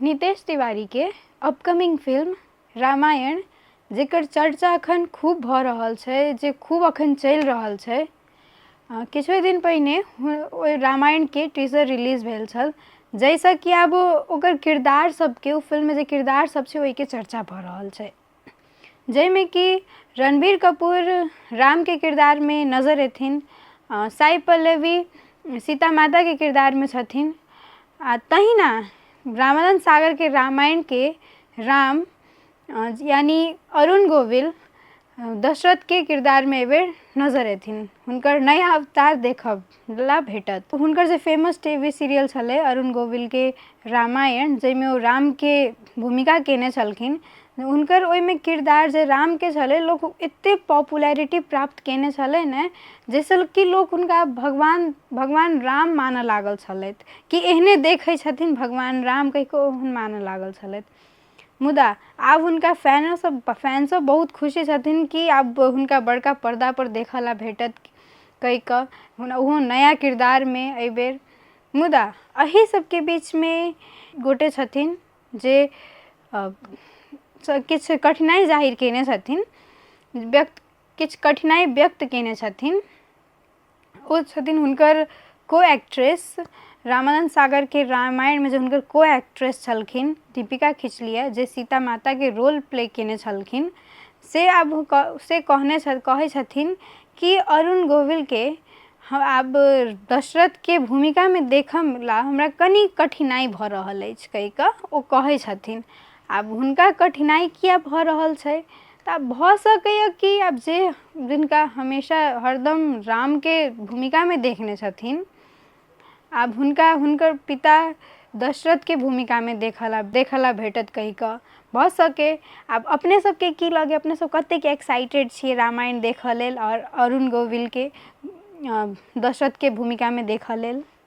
नितेश तिवारी के upcoming film Ramayana जेकर चर्चा अखन खूब भऽ रहल छै, जे खूब अखन चलि रहल छै। किछु दिन पहिने ओहि रामायण के टीजर रिलीज भेल छल, जाहिसँ कि आब ओकर किरदार सबके, ओ फिल्म में जे किरदार सब छै ओहिके चर्चा भऽ रहल छै, जाहिमे कि रणबीर कपूर राम के किरदार में नजर एथिन, साई पल्लवी सीता माता के किरदार में छथिन, आ तहिना रामानंद सागर के रामायण के राम यानी अरुण गोविल दशरथ के किरदार में एबेर नजर एथिन। हुनकर नया अवतार देखब ला भेटत। हुनकर जे फेमस टीवी सीरियल छलै अरुण गोविल के रामायण, जाहिमे ओ राम के भूमिका केने छलखिन, हुनकर ओहिमे किरदार जे राम के छलै, लोक एते पॉपुलैरिटी प्राप्त केने छलै ने, जाहिसँ कि लोक हुनका भगवान राम मानऽ लागल छलथि, कि एहने देखै छथिन भगवान राम कहि कऽ ओहन मानऽ लागल छलथि। मुदा आब हुनका फैन सब बहुत खुशी छथिन कि आब हुनका बड़का पर्दा पर देखऽ ला भेटत कहि कऽ, ओहो नया किरदार में एहिबेर। मुदा एहि सबके बीच में गोटे छथिन जे किछु कठिनाई जाहिर केने छथिन, किछु कठिनाई व्यक्त केने छथिन। ओ छथिन हुनकर को एक्ट्रेस, रामानंद सागर के रामायण में जे हुनकर को एक्ट्रेस छलखिन दीपिका खिचलिया, जे सीता माता के रोल प्ले केने छलखिन, से आब कहै छथिन कि अरुण गोविल के आब दशरथ के भूमिका में देखम ला हमरा कनी कठिनाई भऽ रहल अछि कहि कऽ ओ कहै छथिन। आब हुनका कठिनाई किया भऽ रहल छै, तऽ भऽ सकैए कि आब जे जिनका हमेशा हरदम राम के भूमिका में देखने छथिन, आब हुनका हुनकर पिता दशरथ के भूमिका में देखऽ ला भेटत कहि कऽ भऽ सके। आब अपने सबके की लगे, अपने सब कतेक एक्साइटेड छियै रामायण देखऽ लेल और अरुण गोविल के दशरथ के भूमिका में देखऽ लेल?